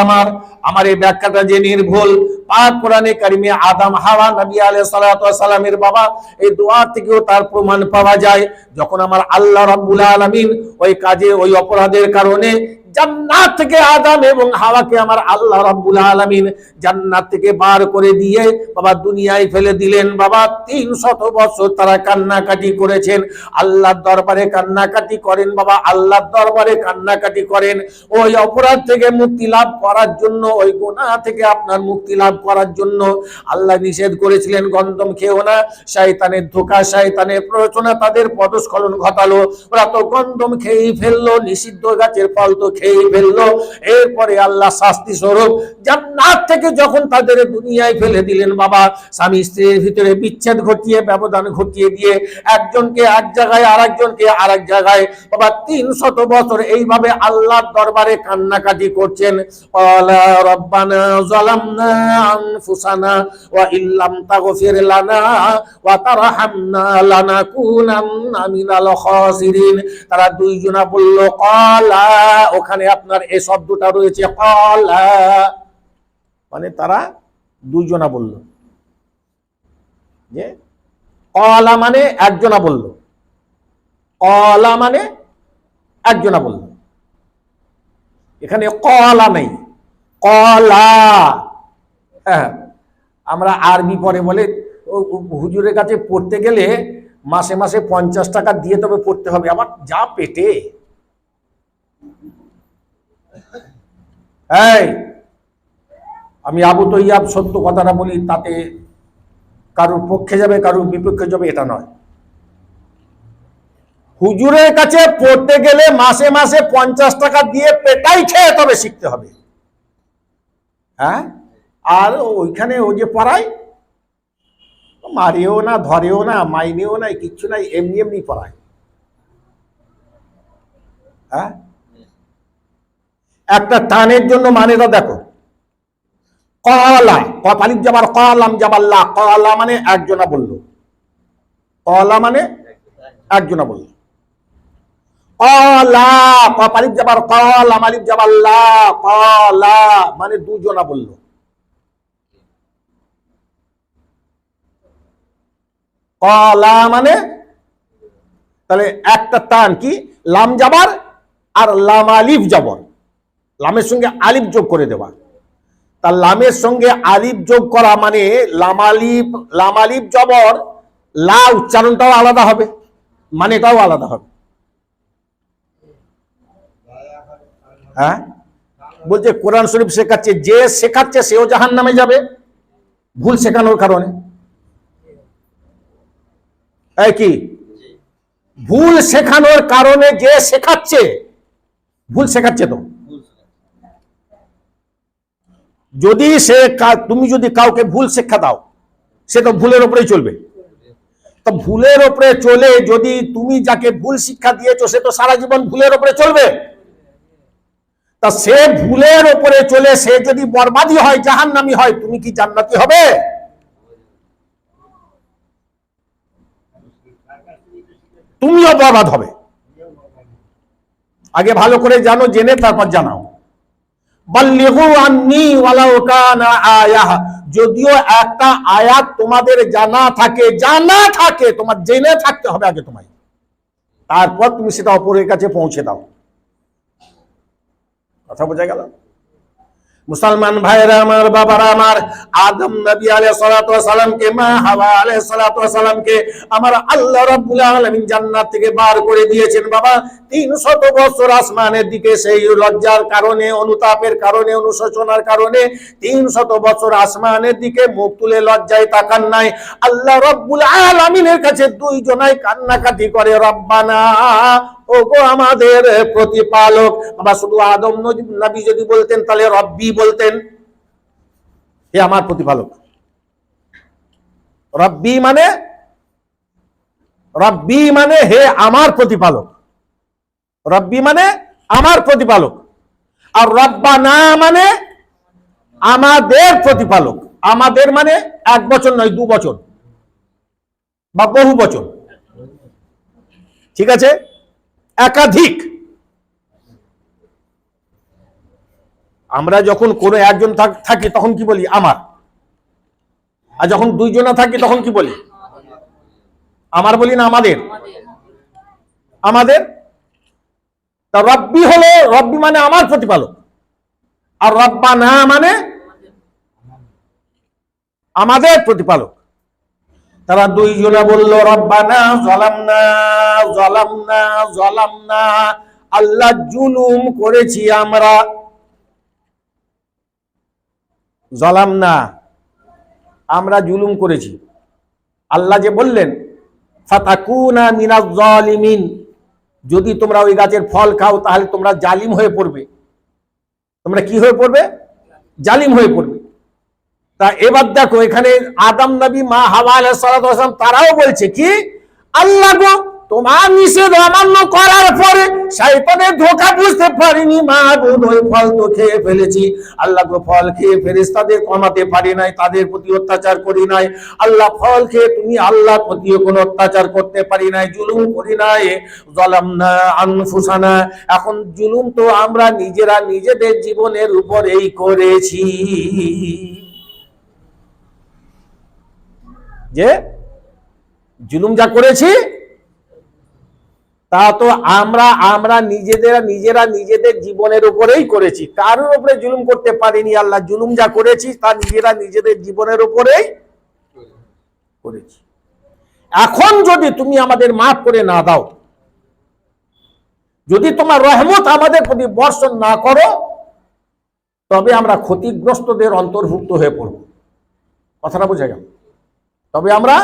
আমার এই ব্যাখ্যাটা যে নির্ভুল, পাক কোরআনে কারিমে আদম হাওয়া নবী আলাইহিস সালাতু ওয়াস সালামের বাবা, এই দোয়া থেকেও তার প্রমাণ পাওয়া যায়। যখন আমার আল্লাহ রাব্বুল আলামিন ওই কাজে, ওই অপরাধের কারণে জান্নাত থেকে আদম এবং হাওয়াকে আমার আল্লাহ রাব্বুল আলামিন জান্নাত থেকে বার করে দিয়ে বাবা দুনিয়ায় ফেলে দিলেন। বাবা 300 বছর তারা কান্নাকাটি করেছেন, আল্লাহর দরবারে কান্নাকাটি করেন। বাবা আল্লাহর দরবারে কান্নাকাটি করেন ওই অপরাধ থেকে মুক্তি লাভ করার জন্য, ওই গুনাহ থেকে আপনার মুক্তি লাভ করার জন্য। আল্লাহ নিষেধ করেছিলেন গন্ধম খেও না, শয়তানের ধোঁকা, শয়তানের প্ররোচনা তাদের পদস্খলন ঘটালো। ওরা তো গন্ধম খেয়েই ফেললো, নিষিদ্ধ গাছের ফল তো খেয়ে ফেললো। এরপরে আল্লাহ শাস্তি স্বরূপ জান্নাত থেকে যখন তাদের দুনিয়ায় ফেলে দিলেন, বাবা স্বামী স্ত্রীর ভিতরে বিচ্ছেদ ঘটিয়ে, ব্যবধান ঘটিয়ে দিয়ে একজনকে এক জায়গায়, আরেকজনকে আরেক জায়গায়, বাবা 300 বছর এইভাবে আল্লাহর দরবারে কান্নাকাটি করছেন। ক্বালা রাব্বানা যালামনা আনফুসানা ওয়া ইল্লাম তাগফির লানা ওয়া তারহামনা লানাকুনান্না মিনাল খাসিরিন। তারা দুইজনা বলল ক্বালা, ওখানে আপনার এই শব্দটা রয়েছে ক্বালা, মানে তারা দুইজনা বলল যে কলা মানে একজনা বলল, কলা মানে একজনা বলল, এখানে কলা নেই, কলা। হ্যাঁ, আমরা আরবি পড়ে বলে হুজুরের কাছে পড়তে গেলে মাসে মাসে 50 টাকা দিয়ে তবে পড়তে হবে, আবার যা পেটে। এই আমি আবু তৈয়াব সত্য কথাটা বলি, তাতে কারোর পক্ষে যাবে কারোর বিপক্ষে যাবে এটা নয়। হুজুরের কাছে পড়তে গেলে মাসে মাসে 50 টাকা দিয়ে পেটাই খেয়ে তবে শিখতে হবে। হ্যাঁ, আর ওইখানে ও যে পড়ায়, মারিও না, ধরেও না, মাইনেও নাই, কিচ্ছু নাই, এমনি এমনি পড়ায়। হ্যাঁ, একটা টানের জন্য মানেটা দেখো, কলা, কপালিক যাবার কলাম যাবাল্লা, কলা মানে একজনা বলল, কলা মানে একজনা বলল। কলা, কপালিক যাবার কলাম, আলিফ যাবাল্লা, কলা মানে দুজনা বলল। কলা মানে তাহলে একটা টান কি, লাম যাবার আর লাম আলিফ জবর, লামের সঙ্গে আলিফ যোগ করে দেওয়া। তার লামের সঙ্গে আলিফ যোগ করা মানে লাম আলিফ জবর, লা উচ্চারণটাও আলাদা হবে, মানেটাও আলাদা হবে। হ্যাঁ, বলছে কোরআন শরীফ শেখাচ্ছে, যে শেখাচ্ছে সেও জাহান্নামে যাবে ভুল শেখানোর কারণে। এই কি ভুল শেখানোর কারণে যে শেখাচ্ছে, ভুল শেখাচ্ছে তো। যদি তুমি যদি কাউকে ভুল শিক্ষা দাও, সে তো ভুলের উপরেই চলবে। তো ভুলের উপরে চলে যদি তুমি যাকে ভুল শিক্ষা দিয়েছো সে তো সারা জীবন ভুলের উপরে চলবে। তা সে ভুলের উপরে চলে সে যদি বরবাদী হয়, জাহান্নামী হয়, তুমি কি জান্নাতি হবে? তুমিও বরবাদ হবে। আগে ভালো করে জানো, জেনে তারপর জানাও। বাল্লিগু আন্নী ওয়ালাউ কানা আয়াহ, যদিও একটা আয়াত তোমাদের জানা থাকে, তোমার জেনে থাকতে হবে আগে তোমায়, তারপর তুমি সেটা অপরের কাছে পৌঁছে দাও। কথা বোঝা গেল? মুসলমান ভাইরা আমার, বাবারা আমার, আদম নবী আলাইহিস সালাতু ওয়াস সালামকে, মা হাওয়া আলাইহিস সালাতু ওয়াস সালামকে আমার আল্লাহ রাব্বুল আলামিন জান্নাত থেকে বার করে দিয়েছেন। বাবা 300 বছর আসমানের দিকে সেই লজ্জার কারণে, অনুতাপের কারণে, অনুশোচনার কারণে 300 বছর আসমানের দিকে মুখ তুলে লজ্জায় তাকান নাই। আল্লাহ রাব্বুল আলামিনের কাছে দুইজনাই কান্নাকাটি করে, রব্বানা, ওগো আমাদের প্রতিপালক। বাবা শুধু আদম নবী যদি বলতেন তাহলে রব্বি বলতেন, হে আমার প্রতিপালক। রব্বি মানে হে আমার প্রতিপালক, রব্বি মানে আমার প্রতিপালক। আর রব্বানা মানে আমাদের প্রতিপালক। আমাদের মানে এক বচন নয়, 2 বচন বা বহু বচন, ঠিক আছে, একাধিক। আমরা যখন কোনো একজন থাকি তখন কি বলি? আমার। আর যখন দুইজনা থাকি তখন কি বলি? আমার বলি না আমাদের? আমাদের। তা রব্বি হলো, রব্বি মানে আমার প্রতিপালক, আর রব্বানা মানে আমাদের প্রতিপালক। তারা দুইজনা বলল, রব্বানা যালামনা, আল্লাহ জুলুম করেছি আমরা। যালামনা, আমরা জুলুম করেছি। আল্লাহ যে বললেন ফাতাকুনা মিনাজ জালিমিন, যদি তোমরা ওই গাছের ফল খাও তাহলে তোমরা জালিম হয়ে পড়বে। তোমরা কি হয়ে পড়বে? জালিম হয়ে পড়বে। তা এবার দেখো, এখানে আদম নবী, মা হাওয়া আলাইহিস সালাতু ওয়াস সালাম, তারাও বলছে কি, আল্লাহ গো, তোমার নিষেধ অমান্য করার পরে শয়তানের ধোঁকা বুঝতে পারিনি, মাবুদ ওই ফল তো খেয়ে ফেলেছি। আল্লাহ গো, ফল খেয়ে ফেরেশতাদের কমাতে পারি নাই, তাদের প্রতি অত্যাচার করি নাই। আল্লাহ, ফল খেয়ে তুমি আল্লাহর প্রতিও কোনো অত্যাচার করতে পারি নাই, জুলুম করি নাই। যালামনা আনফুসানা, এখন জুলুম তো আমরা নিজেরা নিজেদের জীবনের উপরেই করেছি। যে জুলুম যা করেছি তা তো আমরা নিজেরা নিজেদের জীবনের উপরেই করেছি, কারোর উপরে জুলুম করতে পারিনি। আল্লাহ জুলুম যা করেছি তা নিজেরা নিজেদের জীবনের উপরেই করেছি। এখন যদি তুমি আমাদের মাফ করে না দাও, যদি তোমার রহমত আমাদের প্রতি বর্ষণ না করো, তবে আমরা ক্ষতিগ্রস্তদের অন্তর্ভুক্ত হয়ে পড়ব। কথাটা বোঝা গেল? তবে আমরা,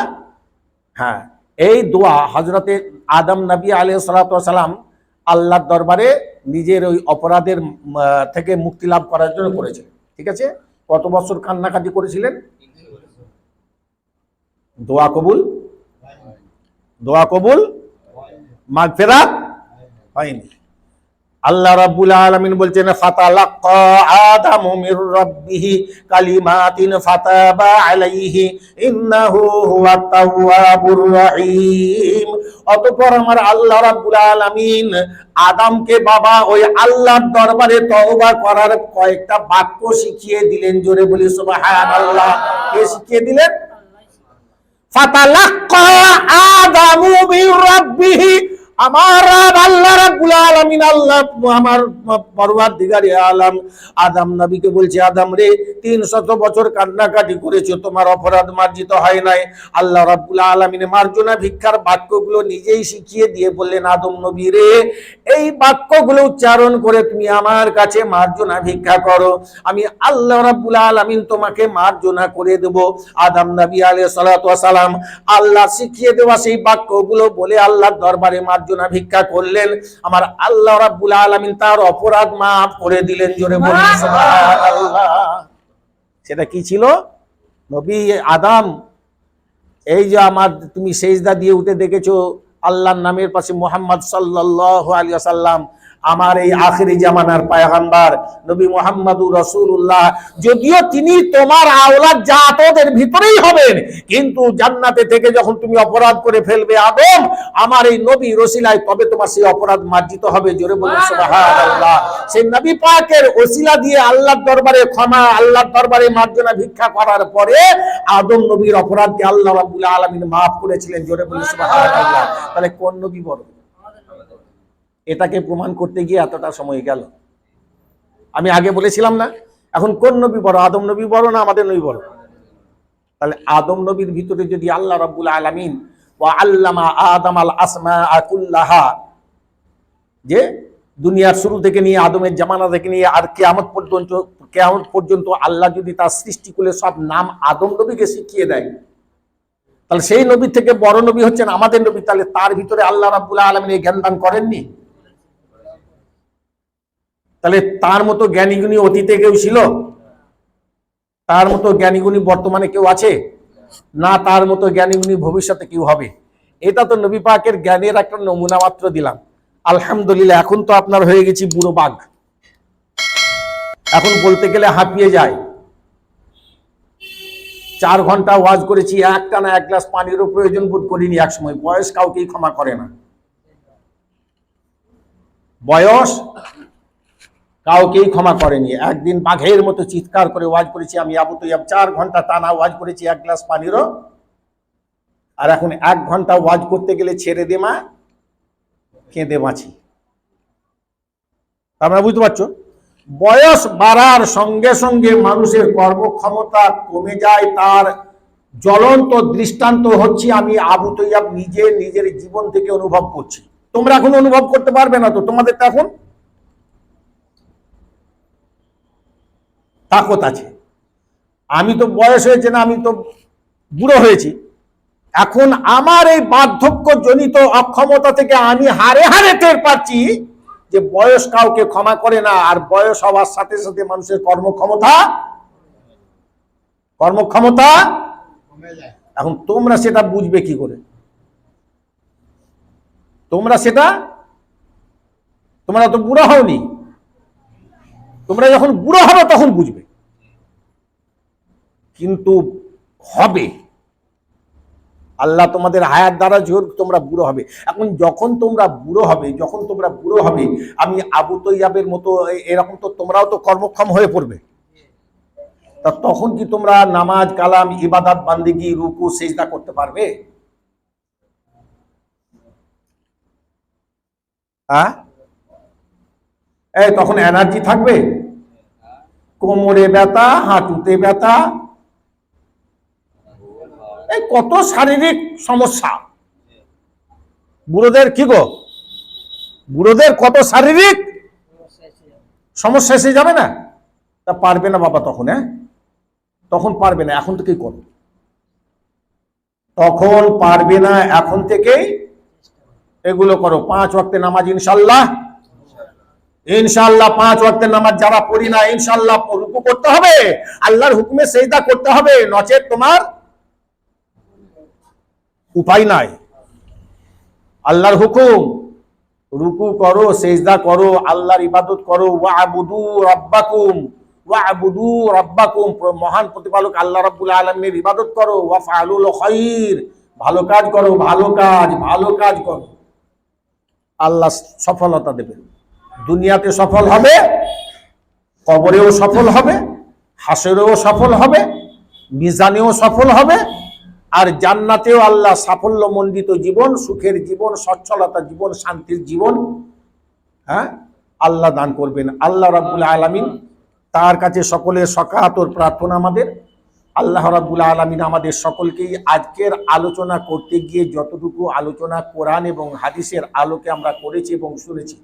হ্যাঁ, এই দোয়া হযরতে আদম নবী আলাইহিস সালাতু ওয়াস সালাম আল্লাহর দরবারে নিজের ওই অপরাধের থেকে মুক্তি লাভ করার জন্য করেছিলেন। ঠিক আছে? কত বছর কান্নাকাটি করেছিলেন? দোয়া কবুল, দোয়া কবুল, মাগফিরাত হয়নি। আল্লাহ রাব্বুল আলামিন বলছেন, ফাতালাক্কা আদামু মির রাব্বিহি কালিমাতিন ফাতাবা আলাইহি ইন্নাহু হুয়াত তাওয়াবুর রহিম। অতঃপর আমার আল্লাহ রাব্বুল আলামিন আদমকে বাবা ওই আল্লাহর দরবারে তওবা করার কয়েকটা বাক্য শিখিয়ে দিলেন। জোরে বলি সুবহানাল্লাহ। কে শিখিয়ে দিলেন? ফাতালাক্কা আদামু মির রাব্বিহি, আমার আল্লাহ রাব্বুল আলামিন, আল্লাহ আমার পরওয়ারদিগারে আলাম আদম নবীকে বলছে, আদম রে 300 বছর কান্নাকাটি করেছো, তোমার অপরাধ মার্জিত হয় নাই। আল্লাহ রাব্বুল আলামিন মার্জনা ভিক্ষার বাক্যগুলো নিজেই শিখিয়ে দিয়ে বললেন, আদম নবী রে, এই বাক্যগুলো উচ্চারণ করে তুমি আমার কাছে মার্জনা ভিক্ষা করো, আমি আল্লাহ রাব্বুল আলামিন তোমাকে মার্জনা করে দেব। আদম নবী আলাইহিস সালাতু ওয়াস সালাম আল্লাহ শিখিয়ে দেওয়া সেই বাক্যগুলো বলে আল্লাহর দরবারে মার্জনা ভিক্ষা করলেন। আমার আল্লাহ রাব্বুল আলামিন তার অপরাধ মাফ করে দিলেন। জোরে বলুন সুবহানাল্লাহ। সেটা কি ছিল? নবী আদম, এই যে আমার তুমি সেজদা দিয়ে উঠে দেখেছো আল্লাহর নামের পাশে মুহাম্মদ সাল্লাল্লাহু আলাইহি ওয়াসাল্লাম, আমার এই আখিরি জামানার পয়গম্বর নবী মুহাম্মদুর রাসূলুল্লাহ, যদিও তিনি তোমার আওলাদ জাতদের ভিতরেই হবেন, কিন্তু জান্নাতে থেকে যখন তুমি অপরাধ করে ফেলবে আদম আমার এই নবী রসিলায়, তবে তোমার সেই অপরাধ মার্জিত হবে। জোরে বলুন সুবহানাল্লাহ। সেই নবী পাকের ওসিলা দিয়ে আল্লাহর দরবারে ক্ষমা, আল্লাহর দরবারে মার্জনা ভিক্ষা করার পরে আদম নবীর অপরাধকে আল্লাহ রাব্বুল আলামিন মাফ করেছিলেন। জোরে বলুন সুবহানাল্লাহ। তাহলে কোন নবী বড়? এটাকে প্রমাণ করতে গিয়ে এতটা সময় গেল। আমি আগে বলেছিলাম না, এখন কোন নবী বড়? আদম নবী বড় না আমাদের নবী বড়? তাহলে আদম নবীর ভিতরে যদি আল্লাহ রাব্বুল আলামিন ওয়া আল্লামা আদম আল আসমাআ কুল্লাহা, যে দুনিয়ার শুরু থেকে নিয়ে আদমের জামানা থেকে নিয়ে আর কিয়ামত পর্যন্ত আল্লাহ যদি তার সৃষ্টিকুলের সব নাম আদম নবীকে শিখিয়ে দেয়, তাহলে সেই নবীর থেকে বড় নবী হচ্ছেন আমাদের নবী। তাহলে তার ভিতরে আল্লাহ রাব্বুল আলামিন এই জ্ঞান দান করেননি? তাহলে তার মতো জ্ঞানীগুণী অতীতে কেউ ছিল? তার মতো জ্ঞানীগুণী বর্তমানে কেউ আছে? না, তার মতো জ্ঞানীগুণী ভবিষ্যতে কেউ হবে। এটা তো নবী পাকের জ্ঞানের একটা নমুনা মাত্র দিলাম। আলহামদুলিল্লাহ, এখন তো আপনার হয়ে গেছি বুড়ো বাঘ, এখন বলতে গেলে হাঁপিয়ে যায়। 4 ঘন্টা ওয়াজ করেছি, একটানা 1 গ্লাস পানিরও প্রয়োজন বোধ করিনি এক সময়। বয়স কাউকেই ক্ষমা করে না, বয়স কাউকেই ক্ষমা করেনি। একদিন বাঘের মতো চিৎকার করে ওয়াজ করেছি আমি, আবু তৈয়ব 4 ঘন্টা টানা ওয়াজ করেছি 1 গ্লাস পানিরও। আর এখন 1 ঘন্টা ওয়াজ করতে গেলে ছেড়ে দে মা, কেঁদে বাঁচি। তোমরা বুঝতে পারছো? বয়স বাড়ার সঙ্গে সঙ্গে মানুষের কর্মক্ষমতা কমে যায়। তার জ্বলন্ত দৃষ্টান্ত হচ্ছে আমি আবু তৈয়ব নিজে নিজের জীবন থেকে অনুভব করছি। তোমরা এখন অনুভব করতে পারবে না, তো তোমাদের তো এখন তাকত আছে। আমি তো বয়স হয়েছে না, আমি তো বুড়ো হয়েছি। এখন আমার এই বার্ধক্যজনিত অক্ষমতা থেকে আমি হারে হারে টের পাচ্ছি যে বয়স কাউকে ক্ষমা করে না। আর বয়স হওয়ার সাথে সাথে মানুষের কর্মক্ষমতা কমে যায়। এখন তোমরা সেটা বুঝবে কি করে? তোমরা তো বুড়ো হওনি, তোমরা যখন বুড়ো হবে তখন বুঝবে, কিন্তু হবে। আল্লাহ তোমাদের হায়াত দ্বারা জোর তোমরা বুড়ো হবে। এখন যখন তোমরা বুড়ো হবে, আমি আবু তৈয়াবের মতো এরকম তো তোমরাও তো কর্মক্ষম হয়ে পড়বে। তা তখন কি তোমরা নামাজ কালাম ইবাদত বান্দিগি রুকু সিজদা করতে পারবে? হ্যাঁ, এই তখন এনার্জি থাকবে? কোমরে ব্যথা, হাঁটুতে ব্যথা, এই কত শারীরিক সমস্যা। বুড়োদের কি গো, বুড়োদের কত শারীরিক সমস্যা এসে যাবে না? তা পারবে না বাবা তখন, হ্যাঁ তখন পারবে না, এখন থেকেই করো। তখন পারবে না, এখন থেকেই এগুলো করো। 5 ওয়াক্তের নামাজ ইনশাল্লাহ, ইনশাল্লাহ 5 ওয়াক্তের নামাজ যারা পড়ি না, ইনশাল্লাহ রুকু করতে হবে, আল্লাহর হুকুমে সেজদা করতে হবে, নচেত তোমার উপায় নাই। আল্লাহর হুকুম, রুকু করো, সেজদা করো, আল্লাহর ইবাদত করো। ওয়াবুদু রাব্বাকুম, ওয়াবুদু রাব্বাকুম, মহান প্রতিপালক আল্লাহ রাব্বুল আলামিনের ইবাদত করো। ওয়াফআলুল খায়র, ভালো কাজ করো, ভালো কাজ, ভালো কাজ করো, আল্লাহ সফলতা দেবেন। দুনিয়াতে সফল হবে, কবরেও সফল হবে, হাসরেও সফল হবে, মিজানেও সফল হবে, আর জান্নাতেও আল্লাহ সাফল্যমণ্ডিত জীবন, সুখের জীবন, সচ্ছলতা জীবন, শান্তির জীবন, হ্যাঁ আল্লাহ দান করবেন। আল্লাহ রাব্বুল আলামিন, তার কাছে সকলের সকাতর প্রার্থনা আমাদের, আল্লাহ রাব্বুল আলামিন আমাদের সকলকেই আজকের আলোচনা করতে গিয়ে যতটুকু আলোচনা কোরআন এবং হাদিসের আলোকে আমরা করেছি এবং শুনেছি,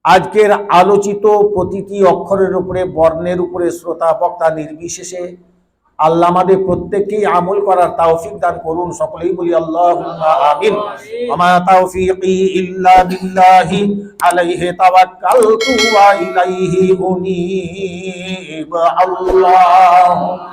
আজকের আলোচিত প্রতিটি অক্ষরের উপরে, বর্ণের উপরে, শ্রোতা বক্তা নির্বিশেষে আল্লাহ আমাদের প্রত্যেককেই আমল করার তৌফিক দান করুন। সকলেই বলি আল্লাহুম্মা আমিন। ওয়া তাওফীকি ইল্লা বিল্লাহি আলাইহি তাওয়াক্কালতু ওয়া ইলাইহি উনীব। আল্লাহুম্মা